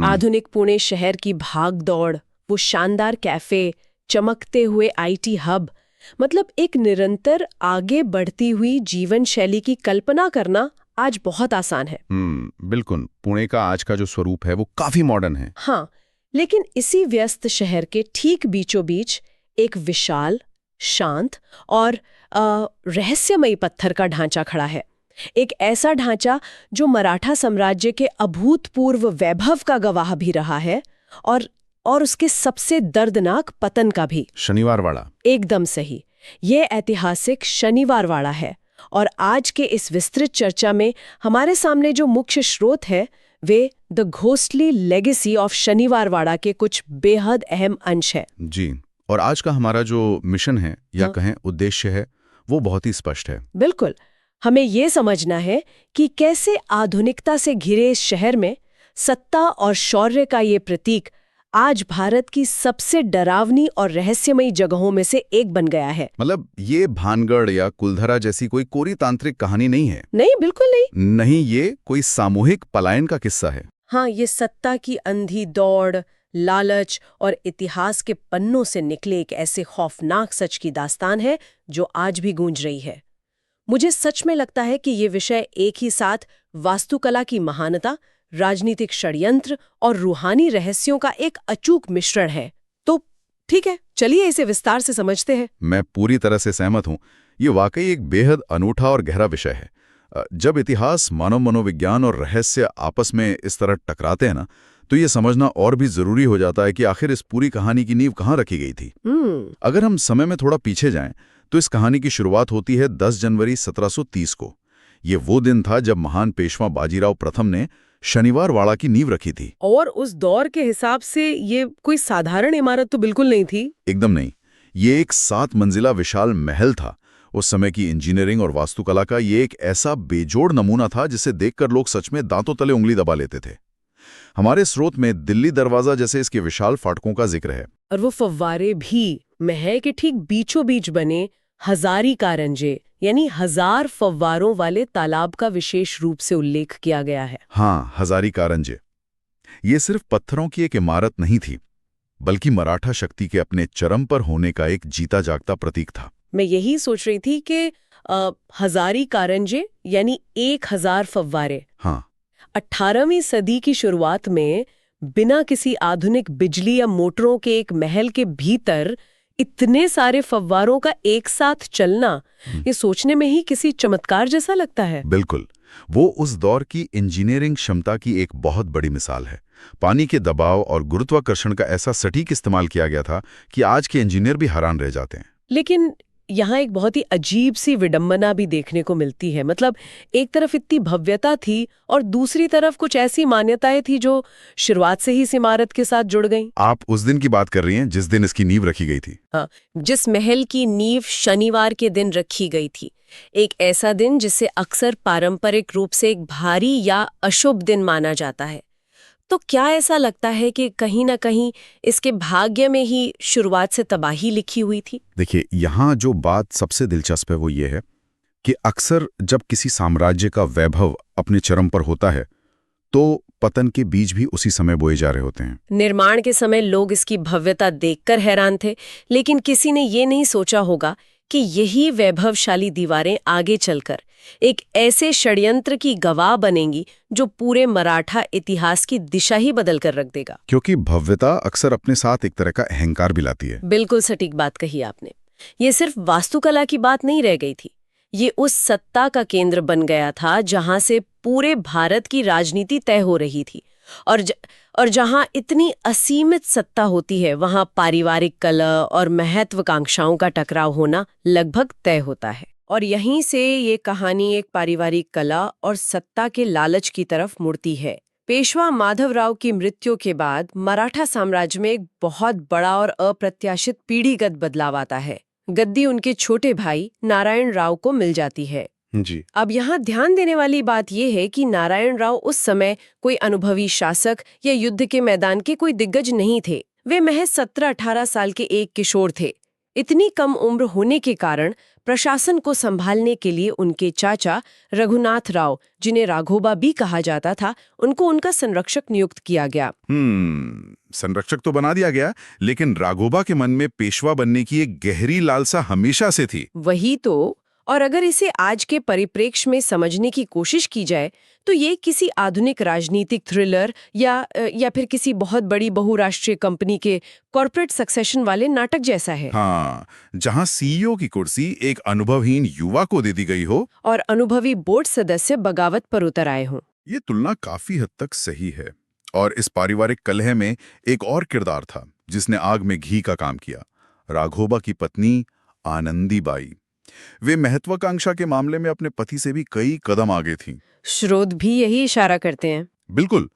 आधुनिक पुणे शहर की भाग दौड़, वो शानदार कैफे, चमकते हुए आईटी हब, मतलब एक निरंतर आगे बढ़ती हुई जीवन शैली की कल्पना करना आज बहुत आसान है। बिल्कुल। पुणे का आज का जो स्वरूप है वो काफी मॉडर्न है। हाँ, लेकिन इसी व्यस्त शहर के ठीक बीचों बीच एक विशाल, शांत और रहस्यमयी पत्थर का ढांचा खड़ा है। एक ऐसा ढांचा जो मराठा साम्राज्य के अभूतपूर्व वैभव का गवाह भी रहा है और उसके सबसे दर्दनाक पतन का भी। शनिवारवाड़ा। एकदम सही। ये ऐतिहासिक शनिवारवाड़ा है और आज के इस विस्तृत चर्चा में हमारे सामने जो मुख्य स्रोत है way the ghostly legacy of Shaniwar Wada के कुछ बेहद अहम अंश है। जी, और आज का हमारा जो मिशन है या कहें उद्देश्य है वो बहुत ही स्पष्ट है। बिल्कुल। हमें ये समझना है कि कैसे आधुनिकता से घिरे इस शहर में सत्ता और शौर्य का ये प्रतीक आज भारत की सबसे डरावनी और रहस्यमयी जगहों में से एक बन गया है। मतलब ये भानगढ़ या कुलधरा जैसी कोई कोरी तांत्रिक कहानी नहीं है। नहीं, बिल्कुल नहीं। नहीं, ये कोई सामूहिक पलायन का किस्सा है। हाँ, ये सत्ता की अंधी दौड़, लालच और इतिहास के पन्नों से निकले एक ऐसे खौफनाक सच की दास्तान है जो आज भी गूंज रही है। मुझे सच में लगता है कि ये विषय एक ही साथ वास्तुकला की महानता, राजनीतिक षड्यंत्र और रूहानी रहस्यों का एक अचूक मिश्रण है। तो ठीक है, चलिए इसे विस्तार से समझते हैं। मैं पूरी तरह से सहमत हूँ। ये वाकई एक बेहद अनूठा और गहरा विषय है। जब इतिहास, मानव मनोविज्ञान और रहस्य आपस में इस तरह टकराते हैं ना, तो ये समझना और भी जरूरी हो जाता है कि आखिर इस पूरी कहानी की नींव कहाँ रखी गई थी। अगर हम समय में थोड़ा पीछे जाएं, तो इस कहानी की शुरुआत होती है 10 जनवरी 1730 को। ये वो दिन था जब महान पेशवा बाजीराव प्रथम ने शनिवारवाड़ा की नींव रखी थी। और उस दौर के हिसाब से ये कोई साधारण इमारत तो बिल्कुल नहीं थी। एकदम नहीं। ये एक 7 मंजिला विशाल महल था। उस समय की इंजीनियरिंग और वास्तुकला का ये एक ऐसा बेजोड़ नमूना था जिसे देखकर लोग सच में दांतों तले उंगली दबा लेते थे। हमारे स्रोत में दिल्ली दरवाजा जैसे इसके विशाल फाटकों का जिक्र है। और वो फव्वारे भी महल के ठीक बीचों बीच बने हजारी कारंजे यानी 1000 फव्वारों वाले तालाब का विशेष रूप से उल्लेख किया गया है। हाँ, हजारी कारंजे। ये सिर्फ पत्थरों की एक इमारत नहीं थी, बल्कि मराठा शक्ति के अपने चरम पर होने का एक जीता जागता प्रतीक था। मैं यही सोच रही थी कि हजारी कारंजे यानी 1000 फव्वारे। हाँ, 18वीं सदी की शुरुआत में बिना किसी आधुनिक बिजली या मोटरों के एक महल के भीतर इतने सारे फव्वारों का एक साथ चलना, ये सोचने में ही किसी चमत्कार जैसा लगता है। बिल्कुल। वो उस दौर की इंजीनियरिंग क्षमता की एक बहुत बड़ी मिसाल है। पानी के दबाव और गुरुत्वाकर्षण का ऐसा सटीक इस्तेमाल किया गया था कि आज के इंजीनियर भी हैरान रह जाते हैं। लेकिन यहाँ एक बहुत ही अजीब सी विडंबना भी देखने को मिलती है। मतलब एक तरफ इतनी भव्यता थी और दूसरी तरफ कुछ ऐसी मान्यताएं थी जो शुरुआत से ही इस इमारत के साथ जुड़ गईं। आप उस दिन की बात कर रही हैं जिस दिन इसकी नींव रखी गई थी? हाँ, जिस महल की नींव शनिवार के दिन रखी गई थी। एक ऐसा दिन जिसे अक्सर पारंपरिक रूप से एक भारी या अशुभ दिन माना जाता है। तो क्या ऐसा लगता है कि कहीं ना कहीं इसके भाग्य में ही शुरुआत से तबाही लिखी हुई थी? देखिए, यहाँ जो बात सबसे दिलचस्प है वो ये है कि अक्सर जब किसी साम्राज्य का वैभव अपने चरम पर होता है तो पतन के बीज भी उसी समय बोए जा रहे होते हैं। निर्माण के समय लोग इसकी भव्यता देखकर हैरान थे, लेकिन किसी ने ये नहीं सोचा होगा कि यही वैभवशाली दीवारें आगे चलकर एक ऐसे षड्यंत्र की गवाह बनेंगी जो पूरे मराठा इतिहास की दिशा ही बदल कर रख देगा। क्योंकि भव्यता अक्सर अपने साथ एक तरह का अहंकार भी लाती है। बिल्कुल सटीक बात कही आपने। ये सिर्फ वास्तुकला की बात नहीं रह गई थी, ये उस सत्ता का केंद्र बन गया था जहां से पूरे भारत की राजनीति तय हो रही थी। और जहां इतनी असीमित सत्ता होती है, वहां पारिवारिक कलह और महत्वाकांक्षाओं का टकराव होना लगभग तय होता है। और यहीं से ये कहानी एक पारिवारिक कलह और सत्ता के लालच की तरफ मुड़ती है। पेशवा माधवराव की मृत्यु के बाद मराठा साम्राज्य में एक बहुत बड़ा और अप्रत्याशित पीढ़ीगत बदलाव आता है। गद्दी उनके छोटे भाई नारायण राव को मिल जाती है। जी। अब यहाँ ध्यान देने वाली बात यह है कि नारायण राव उस समय कोई अनुभवी शासक या युद्ध के मैदान के कोई दिग्गज नहीं थे। वे महज 17-18 साल के एक किशोर थे। इतनी कम उम्र होने के कारण प्रशासन को संभालने के लिए उनके चाचा रघुनाथ राव, जिन्हें राघोबा भी कहा जाता था, उनको उनका संरक्षक नियुक्त किया गया। संरक्षक तो बना दिया गया, लेकिन राघोबा के मन में पेशवा बनने की एक गहरी लालसा हमेशा से थी। वही तो। और अगर इसे आज के परिप्रेक्ष्य में समझने की कोशिश की जाए तो ये किसी आधुनिक राजनीतिक थ्रिलर या फिर किसी बहुत बड़ी बहुराष्ट्रीय कंपनी के कॉर्पोरेट सक्सेशन वाले नाटक जैसा है। हाँ, जहाँ सीईओ की कुर्सी एक अनुभवहीन युवा को दे दी गई हो और अनुभवी बोर्ड सदस्य बगावत पर उतर आए हों। ये तुलना काफी हद तक सही है। और इस पारिवारिक कलह में एक और किरदार था जिसने आग में घी का काम किया, राघोबा की पत्नी आनंदीबाई। वे महत्वाकांक्षा के मामले में अपने पति से भी कई कदम आगे थीं। स्रोत भी यही इशारा करते हैं। बिल्कुल।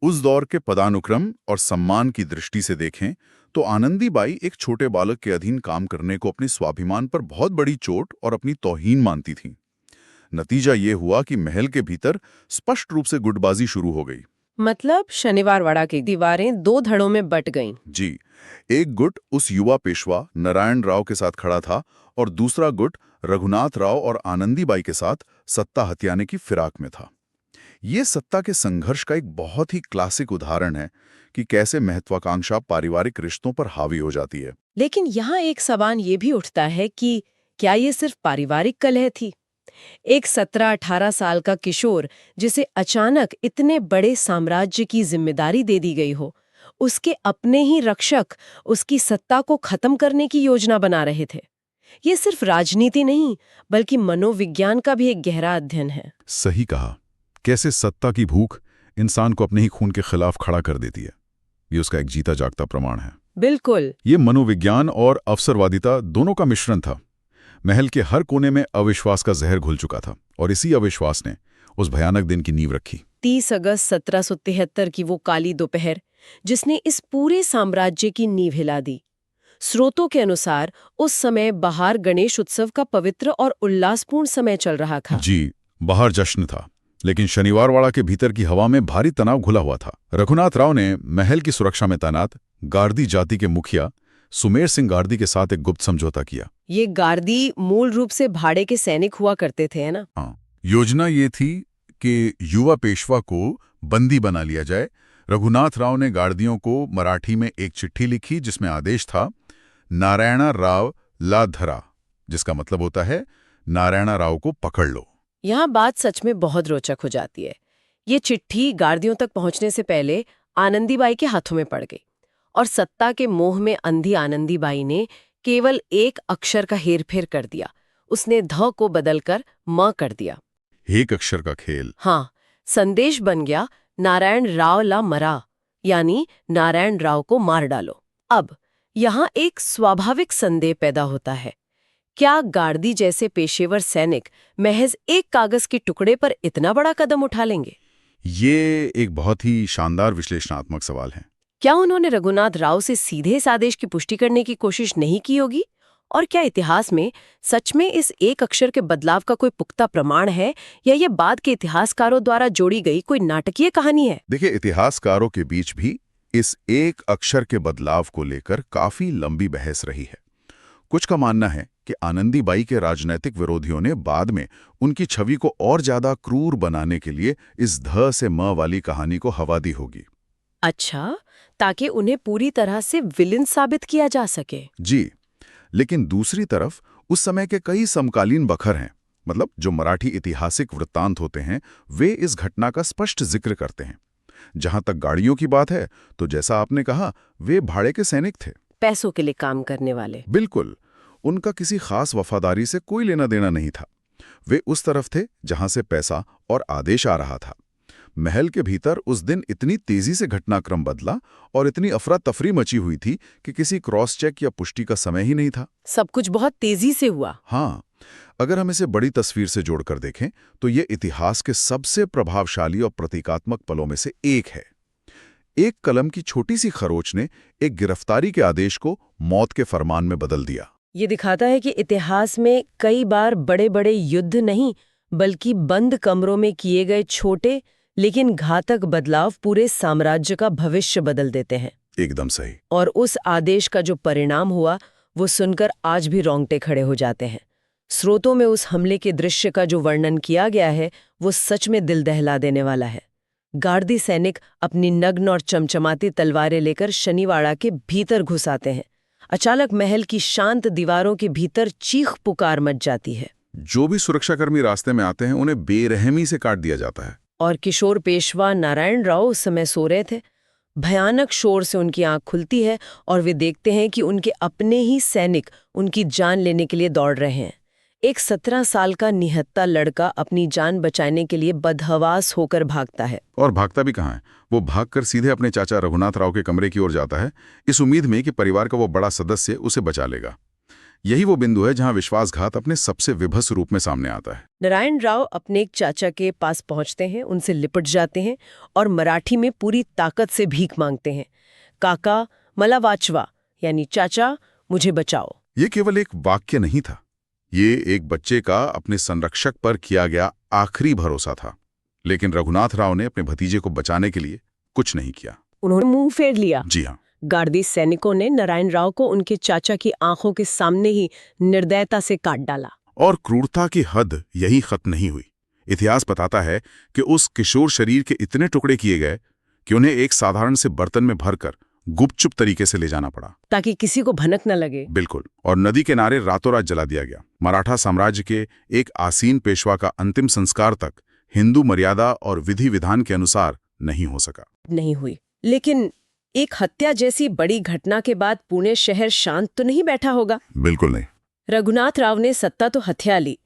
उस दौर के पदानुक्रम और सम्मान की दृष्टि से देखें तो आनंदीबाई एक छोटे बालक के अधीन काम करने को अपने स्वाभिमान पर बहुत बड़ी चोट और अपनी तौहीन मानती थीं। नतीजा ये हुआ कि महल के भीतर स्पष्ट रूप से गुटबाजी शुरू हो गई। मतलब शनिवारवाड़ा की दीवारें दो धड़ों में बट गईं। जी, एक गुट उस युवा पेशवा नारायण राव के साथ खड़ा था और दूसरा गुट रघुनाथ राव और आनंदीबाई के साथ सत्ता हथियाने की फिराक में था। ये सत्ता के संघर्ष का एक बहुत ही क्लासिक उदाहरण है कि कैसे महत्वाकांक्षा पारिवारिक रिश्तों पर हावी हो जाती है। लेकिन यहाँ एक सवाल ये भी उठता है कि क्या ये सिर्फ पारिवारिक कलह थी? एक 17-18 साल का किशोर जिसे अचानक इतने बड़े साम्राज्य की जिम्मेदारी दे दी गई हो, उसके अपने ही रक्षक उसकी सत्ता को खत्म करने की योजना बना रहे थे। ये सिर्फ राजनीति नहीं बल्कि मनोविज्ञान का भी एक गहरा अध्ययन है। सही कहा। कैसे सत्ता की भूख इंसान को अपने ही खून के खिलाफ खड़ा कर देती है। ये उसका एक जीता जागता प्रमाण है। बिल्कुल। ये मनोविज्ञान और अवसरवादिता दोनों का मिश्रण था। महल के हर कोने में अविश्वास का जहर घुल चुका था और इसी अविश्वास ने उस भयानक दिन की नींव रखी। 30 अगस्त 1773 की वो काली दोपहर जिसने इस पूरे साम्राज्य की नींव हिला दी। स्रोतों के अनुसार उस समय बाहर गणेश उत्सव का पवित्र और उल्लासपूर्ण समय चल रहा था। जी, बाहर जश्न था, लेकिन शनिवारवाड़ा के भीतर की हवा में भारी तनाव घुला हुआ था। रघुनाथ राव ने महल की सुरक्षा में तैनात गार्दी जाति के मुखिया सुमेर सिंह गार्दी के साथ एक गुप्त समझौता किया। ये गार्दी मूल रूप से भाड़े के सैनिक हुआ करते थे, है ना? हाँ, योजना ये थी कि युवा पेशवा को बंदी बना लिया जाए। रघुनाथ राव ने गार्दियों को मराठी में एक चिट्ठी लिखी जिसमें आदेश था नारायणा राव ला धरा, जिसका मतलब होता है नारायणा राव को पकड़ लो। यहाँ बात सच में बहुत रोचक हो जाती है। ये चिट्ठी गार्दियों तक पहुंचने से पहले आनंदीबाई के हाथों में पड़ गई और सत्ता के मोह में अंधी आनंदीबाई ने केवल एक अक्षर का हेरफेर कर दिया। उसने ध को बदलकर म कर दिया। एक अक्षर का खेल। हाँ, संदेश बन गया नारायण राव ला मरा, यानी नारायण राव को मार डालो। अब यहाँ एक स्वाभाविक संदेह पैदा होता है, क्या गार्दी जैसे पेशेवर सैनिक महज एक कागज के टुकड़े पर इतना बड़ा कदम उठा लेंगे? ये एक बहुत ही शानदार विश्लेषणात्मक सवाल है। क्या उन्होंने रघुनाथ राव से सीधे इस आदेश की पुष्टि करने की कोशिश नहीं की होगी? और क्या इतिहास में सच में इस एक अक्षर के बदलाव का कोई पुख्ता प्रमाण है या ये बाद के इतिहासकारों द्वारा जोड़ी गई कोई नाटकीय कहानी है? देखिए, इतिहासकारों के बीच भी इस एक अक्षर के बदलाव को लेकर काफी लंबी बहस रही है। कुछ का मानना है कि आनंदीबाई के राजनीतिक विरोधियों ने बाद में उनकी छवि को और ज्यादा क्रूर बनाने के लिए इस ध से म वाली कहानी को हवा दी होगी। अच्छा, ताकि उन्हें पूरी तरह से विलेन साबित किया जा सके। जी, लेकिन दूसरी तरफ उस समय के कई समकालीन बखर हैं, मतलब जो मराठी ऐतिहासिक वृत्तांत होते हैं, वे इस घटना का स्पष्ट जिक्र करते हैं। जहां तक गाड़ियों की बात है, तो जैसा आपने कहा, वे भाड़े के सैनिक थे, पैसों के लिए काम करने वाले। बिल्कुल, उनका किसी खास वफादारी से कोई लेना देना नहीं था। वे उस तरफ थे जहां से पैसा और आदेश आ रहा था। महल के भीतर उस दिन इतनी तेजी से घटनाक्रम बदला और इतनी अफरा तफरी मची हुई थी कि किसी क्रॉस चेक या पुष्टि का समय ही नहीं था। सब कुछ बहुत तेजी से हुआ। हाँ, अगर हम इसे बड़ी तस्वीर से जोड़कर देखें तो ये इतिहास के सबसे प्रभावशाली और प्रतीकात्मक पलों में से एक है। एक कलम की छोटी सी खरोच ने एक गिरफ्तारी के आदेश को मौत के फरमान में बदल दिया। ये दिखाता है कि इतिहास में कई बार बड़े बड़े युद्ध नहीं बल्कि बंद कमरों में किए गए छोटे लेकिन घातक बदलाव पूरे साम्राज्य का भविष्य बदल देते हैं। एकदम सही। और उस आदेश का जो परिणाम हुआ वो सुनकर आज भी रोंगटे खड़े हो जाते हैं। स्रोतों में उस हमले के दृश्य का जो वर्णन किया गया है वो सच में दिल दहला देने वाला है। गार्दी सैनिक अपनी नग्न और चमचमाती तलवारें लेकर शनिवाड़ा के भीतर घुस आते हैं। अचानक महल की शांत दीवारों के भीतर चीख पुकार मच जाती है। जो भी सुरक्षाकर्मी रास्ते में आते हैं उन्हें बेरहमी से काट दिया जाता है। और किशोर पेशवा नारायण राव उस समय सो रहे थे। भयानक शोर से उनकी आंख खुलती है और वे देखते हैं कि उनके अपने ही सैनिक उनकी जान लेने के लिए दौड़ रहे हैं। एक 17 साल का निहत्था लड़का अपनी जान बचाने के लिए बदहवास होकर भागता है। और भागता भी कहाँ है, वो भागकर सीधे अपने चाचा रघुनाथ राव के कमरे की ओर जाता है, इस उम्मीद में कि परिवार का वो बड़ा सदस्य उसे बचा लेगा। यही वो बिंदु है जहां विश्वासघात अपने सबसे विभत्स रूप में सामने आता है। नारायण राव अपने एक चाचा के पास पहुंचते हैं, उनसे लिपट जाते हैं और मराठी में पूरी ताकत से भीख मांगते हैं, काका मला वाचवा, यानी चाचा मुझे बचाओ। ये केवल एक वाक्य नहीं था, ये एक बच्चे का अपने संरक्षक पर किया गया आखिरी भरोसा था। लेकिन रघुनाथ राव ने अपने भतीजे को बचाने के लिए कुछ नहीं किया। उन्होंने मुंह फेर लिया। जी हाँ। गार्दी सैनिकों ने नारायण राव को उनके चाचा की आंखों के सामने ही निर्दयता से काट डाला। और क्रूरता की हद यही खत्म नहीं हुई। इतिहास बताता है कि उस किशोर शरीर के इतने टुकड़े किए गए कि उन्हें एक साधारण से बर्तन में भरकर गुपचुप तरीके से ले जाना पड़ा, ताकि किसी को भनक न लगे। बिल्कुल। और नदी किनारे रातों रात जला दिया गया। मराठा साम्राज्य के एक आसीन पेशवा का अंतिम संस्कार तक हिंदू मर्यादा और विधि विधान के अनुसार नहीं हो सका। नहीं हुई। लेकिन एक हत्या जैसी बड़ी घटना के बाद पुणे शहर शांत तो नहीं बैठा होगा। बिल्कुल नहीं। रघुनाथ राव ने सत्ता तो हथिया ली,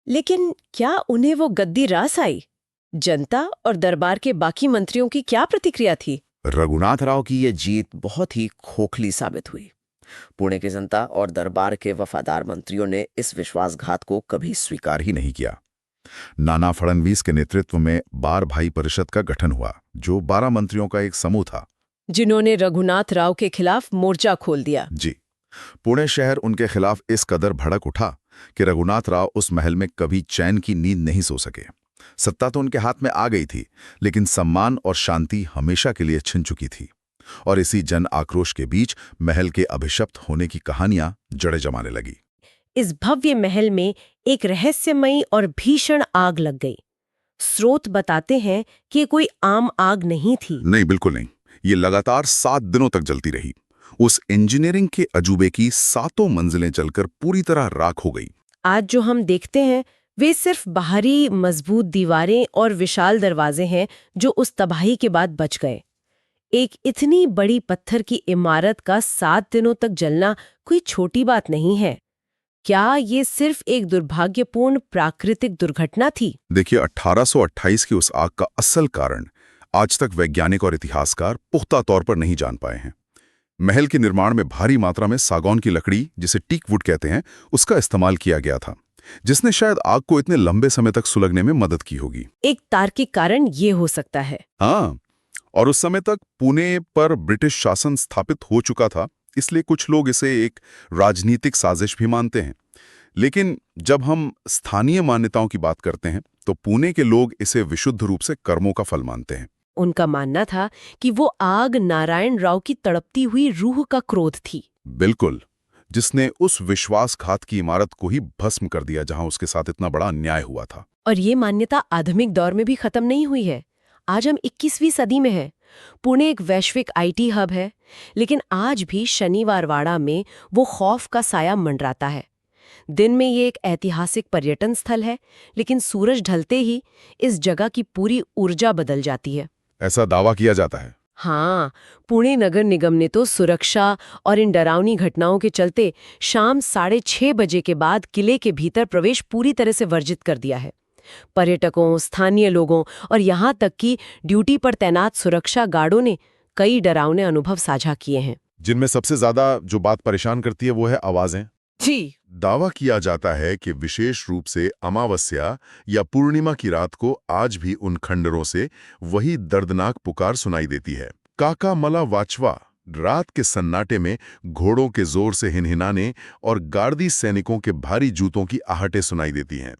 लेकिन क्या उन्हें वो गद्दी रास आई? जनता और दरबार के बाकी मंत्रियों की क्या प्रतिक्रिया थी? रघुनाथ राव की ये जीत बहुत ही खोखली साबित हुई। पुणे की जनता और दरबार के वफादार मंत्रियों ने इस विश्वासघात को कभी स्वीकार ही नहीं किया। नाना फडणवीस के नेतृत्व में 12 भाई परिषद का गठन हुआ, जो 12 मंत्रियों का एक समूह था, जिन्होंने रघुनाथ राव के खिलाफ मोर्चा खोल दिया। जी। पुणे शहर उनके खिलाफ इस कदर भड़क उठा कि रघुनाथ राव उस महल में कभी चैन की नींद नहीं सो सके। सत्ता तो उनके हाथ में आ गई थी, लेकिन सम्मान और शांति हमेशा के लिए छिन चुकी थी। और इसी जन आक्रोश के बीच महल के अभिशप्त होने की कहानियां जड़े जमाने लगी। इस भव्य महल में एक रहस्यमयी और भीषण आग लग गई। स्रोत बताते हैं कि ये कोई आम आग नहीं थी। नहीं, बिल्कुल नहीं। ये लगातार 7 दिनों तक जलती रही। उस इंजीनियरिंग के अजूबे की 7 मंजिलें जलकर पूरी तरह राख हो गई। आज जो हम देखते हैं वे सिर्फ बाहरी मजबूत दीवारें और विशाल दरवाजे हैं जो उस तबाही के बाद बच गए। एक इतनी बड़ी पत्थर की इमारत का 7 दिनों तक जलना कोई छोटी बात नहीं है। क्या ये सिर्फ एक दुर्भाग्यपूर्ण प्राकृतिक दुर्घटना थी? देखिए, 1828 की उस आग का असल कारण आज तक वैज्ञानिक और इतिहासकार पुख्ता तौर पर नहीं जान पाए हैं। महल के निर्माण में भारी मात्रा में सागौन की लकड़ी, जिसे टीक वुड कहते हैं, उसका इस्तेमाल किया गया था, जिसने शायद आग को इतने लंबे समय तक सुलगने में मदद की होगी। एक तार्किक कारण ये हो सकता है। हाँ, और उस समय तक पुणे पर ब्रिटिश शासन स्थापित हो चुका था, इसलिए कुछ लोग इसे एक राजनीतिक साजिश भी मानते हैं। लेकिन जब हम स्थानीय मान्यताओं की बात करते हैं तो पुणे के लोग इसे विशुद्ध रूप से कर्मों का फल मानते हैं। उनका मानना था कि वो आग नारायण राव की तड़पती हुई रूह का क्रोध थी। बिल्कुल, जिसने उस विश्वासघात की इमारत को ही भस्म कर दिया जहां उसके साथ इतना बड़ा अन्याय हुआ था। और ये मान्यता आधुनिक दौर में भी खत्म नहीं हुई है। आज हम 21वीं सदी में हैं। पुणे एक वैश्विक आईटी हब है, लेकिन आज भी शनिवारवाड़ा में वो खौफ का साया मंडराता है। दिन में ये एक ऐतिहासिक पर्यटन स्थल है, लेकिन सूरज ढलते ही इस जगह की पूरी ऊर्जा बदल जाती है। ऐसा दावा किया जाता है। हाँ, पुणे नगर निगम ने तो सुरक्षा और इन डरावनी घटनाओं के चलते शाम 6:30 बजे के बाद किले के भीतर प्रवेश पूरी तरह से वर्जित कर दिया है। पर्यटकों, स्थानीय लोगों और यहाँ तक कि ड्यूटी पर तैनात सुरक्षा गार्डों ने कई डरावने अनुभव साझा किए हैं, जिनमें सबसे ज्यादा जो बात परेशान करती है वो है आवाजें। जी। दावा किया जाता है कि विशेष रूप से अमावस्या या पूर्णिमा की रात को आज भी उन खंडरों से वही दर्दनाक पुकार सुनाई देती है, काका मला वाचवा। रात के सन्नाटे में घोड़ों के जोर से हिनहिनाने और गार्दी सैनिकों के भारी जूतों की आहटें सुनाई देती हैं।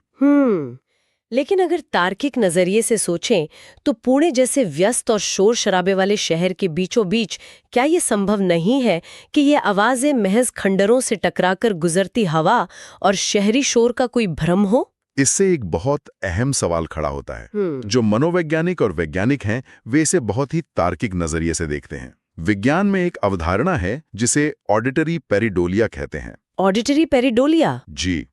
लेकिन अगर तार्किक नजरिए से सोचें तो पुणे जैसे व्यस्त और शोर शराबे वाले शहर के बीचों बीच क्या ये संभव नहीं है कि ये आवाजें महज खंडरों से टकराकर गुजरती हवा और शहरी शोर का कोई भ्रम हो? इससे एक बहुत अहम सवाल खड़ा होता है। जो मनोवैज्ञानिक और वैज्ञानिक हैं वे इसे बहुत ही तार्किक नजरिए से देखते हैं। विज्ञान में एक अवधारणा है जिसे ऑडिटरी पेरिडोलिया कहते हैं। Auditory pareidolia? जी,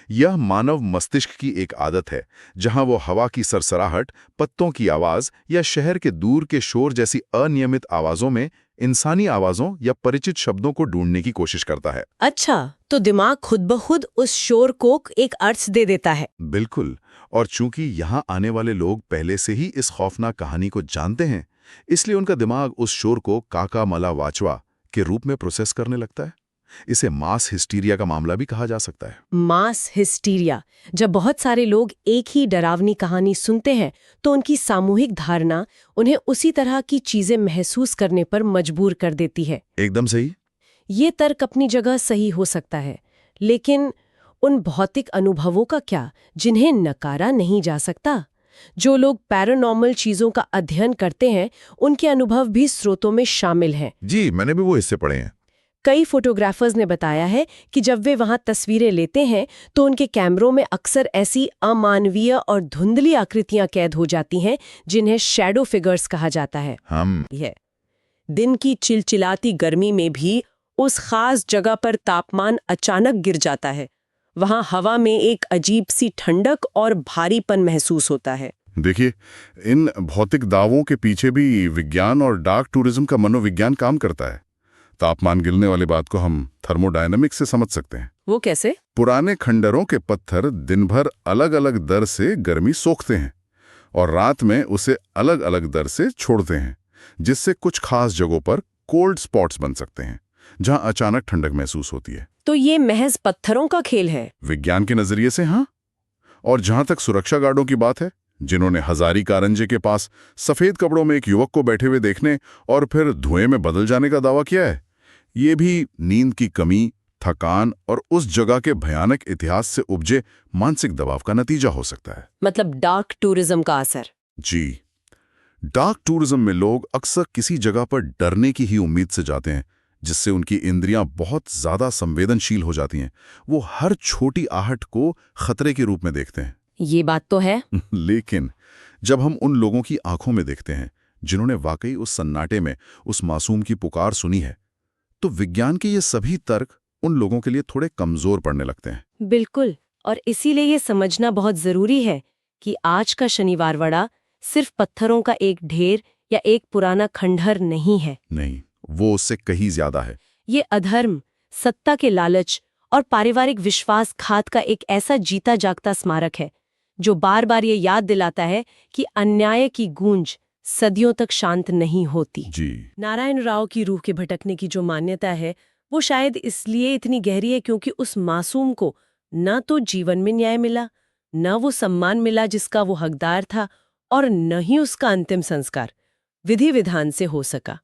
यह मानव मस्तिष्क की एक आदत है जहां वो हवा की सरसराहट, पत्तों की आवाज या शहर के दूर के शोर जैसी अनियमित आवाजों में इंसानी आवाजों या परिचित शब्दों को ढूंढने की कोशिश करता है। अच्छा, तो दिमाग खुद ब खुद उस शोर को एक अर्थ दे देता है। बिल्कुल, और चूंकि यहाँ आने वाले लोग पहले से ही इस खौफनाक कहानी को जानते हैं, इसलिए उनका दिमाग उस शोर को काका मला वाचवा के रूप में प्रोसेस करने लगता है। इसे मास हिस्टीरिया का मामला भी कहा जा सकता है। मास हिस्टीरिया, जब बहुत सारे लोग एक ही डरावनी कहानी सुनते हैं तो उनकी सामूहिक धारणा उन्हें उसी तरह की चीजें महसूस करने पर मजबूर कर देती है। एकदम सही। ये तर्क अपनी जगह सही हो सकता है, लेकिन उन भौतिक अनुभवों का क्या जिन्हें नकारा नहीं जा सकता? जो लोग पैरानॉर्मल चीजों का अध्ययन करते हैं उनके अनुभव भी स्रोतों में शामिल हैं। जी, मैंने भी वो हिस्से पढ़े हैं। कई फोटोग्राफर्स ने बताया है कि जब वे वहां तस्वीरें लेते हैं तो उनके कैमरों में अक्सर ऐसी अमानवीय और धुंधली आकृतियां कैद हो जाती हैं जिन्हें शैडो फिगर्स कहा जाता है। दिन की चिलचिलाती गर्मी में भी उस खास जगह पर तापमान अचानक गिर जाता है। वहां हवा में एक अजीब सी ठंडक और भारीपन महसूस होता है। देखिए, इन भौतिक दावों के पीछे भी विज्ञान और डार्क टूरिज्म का मनोविज्ञान काम करता है। तापमान गिरने वाली बात को हम थर्मोडायनामिक्स से समझ सकते हैं। वो कैसे? पुराने खंडरों के पत्थर दिन भर अलग अलग दर से गर्मी सोखते हैं और रात में उसे अलग अलग दर से छोड़ते हैं, जिससे कुछ खास जगहों पर कोल्ड स्पॉट्स बन सकते हैं जहां अचानक ठंडक महसूस होती है। तो ये महज पत्थरों का खेल है? विज्ञान के नजरिए से हाँ। और जहां तक सुरक्षा गार्डों की बात है, जिन्होंने हजारी कारंजे के पास सफेद कपड़ों में एक युवक को बैठे हुए देखने और फिर धुएं में बदल जाने का दावा किया है, ये भी नींद की कमी, थकान और उस जगह के भयानक इतिहास से उपजे मानसिक दबाव का नतीजा हो सकता है। मतलब डार्क टूरिज्म का असर? जी, डार्क टूरिज्म में लोग अक्सर किसी जगह पर डरने की ही उम्मीद से जाते हैं, जिससे उनकी इंद्रियां बहुत ज्यादा संवेदनशील हो जाती हैं। वो हर छोटी आहट को खतरे के रूप में देखते हैं। ये बात तो है। लेकिन जब हम उन लोगों की आंखों में देखते हैं जिन्होंने वाकई उस सन्नाटे में उस मासूम की पुकार सुनी है, तो विज्ञान के ये सभी तर्क उन लोगों के लिए थोड़े कमजोर पड़ने लगते हैं। बिल्कुल, और इसीलिए ये समझना बहुत जरूरी है कि आज का शनिवार वड़ा सिर्फ पत्थरों का एक ढेर या एक पुराना खंडहर नहीं है। नहीं, वो उससे कहीं ज्यादा है। ये अधर्म, सत्ता के लालच और पारिवारिक विश्वासघात का एक ऐसा जीता जागता स्मारक है जो बार बार ये याद दिलाता है कि अन्याय की गूंज सदियों तक शांत नहीं होती। जी। नारायण राव की रूह के भटकने की जो मान्यता है वो शायद इसलिए इतनी गहरी है क्योंकि उस मासूम को न तो जीवन में न्याय मिला, न वो सम्मान मिला जिसका वो हकदार था, और न ही उसका अंतिम संस्कार विधि विधान से हो सका।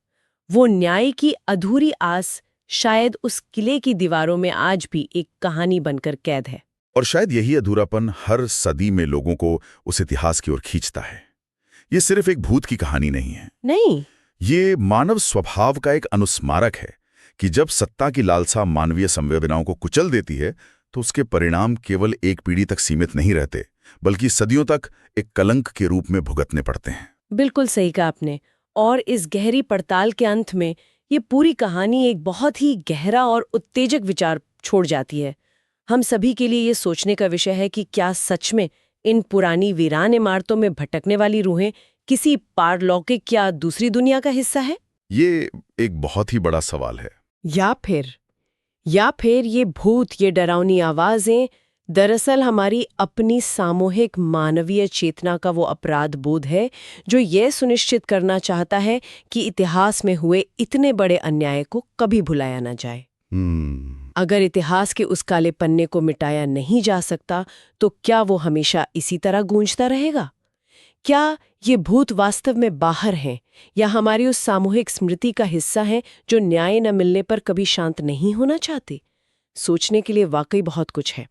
वो न्याय की अधूरी आस शायद उस किले की दीवारों में आज भी एक कहानी बनकर कैद है। और शायद यही अधूरापन हर सदी में लोगों को उस इतिहास की ओर खींचता है। ये सिर्फ एक भूत की कहानी नहीं है। नहीं, ये मानव स्वभाव का एक अनुस्मारक है कि जब सत्ता की लालसा मानवीय संवेदनाओं को कुचल देती है तो उसके परिणाम केवल एक पीढ़ी तक सीमित नहीं रहते, बल्कि सदियों तक एक कलंक के रूप में भुगतने पड़ते हैं। बिल्कुल सही कहा आपने। और इस गहरी पड़ताल के अंत में ये पूरी कहानी एक बहुत ही गहरा और उत्तेजक विचार छोड़ जाती है। हम सभी के लिए ये सोचने का विषय है कि क्या सच में इन पुरानी वीरान इमारतों में भटकने वाली रूहें किसी पारलौकिक या दूसरी दुनिया का हिस्सा है? ये एक बहुत ही बड़ा सवाल है। या फिर ये भूत, ये डरावनी आवाजें दरअसल हमारी अपनी सामूहिक मानवीय चेतना का वो अपराध बोध है जो ये सुनिश्चित करना चाहता है कि इतिहास में हुए इतने बड़े अन्याय को कभी भुलाया ना जाए। अगर इतिहास के उस काले पन्ने को मिटाया नहीं जा सकता तो क्या वो हमेशा इसी तरह गूंजता रहेगा? क्या ये भूत वास्तव में बाहर हैं या हमारी उस सामूहिक स्मृति का हिस्सा हैं जो न्याय न मिलने पर कभी शांत नहीं होना चाहते? सोचने के लिए वाकई बहुत कुछ है।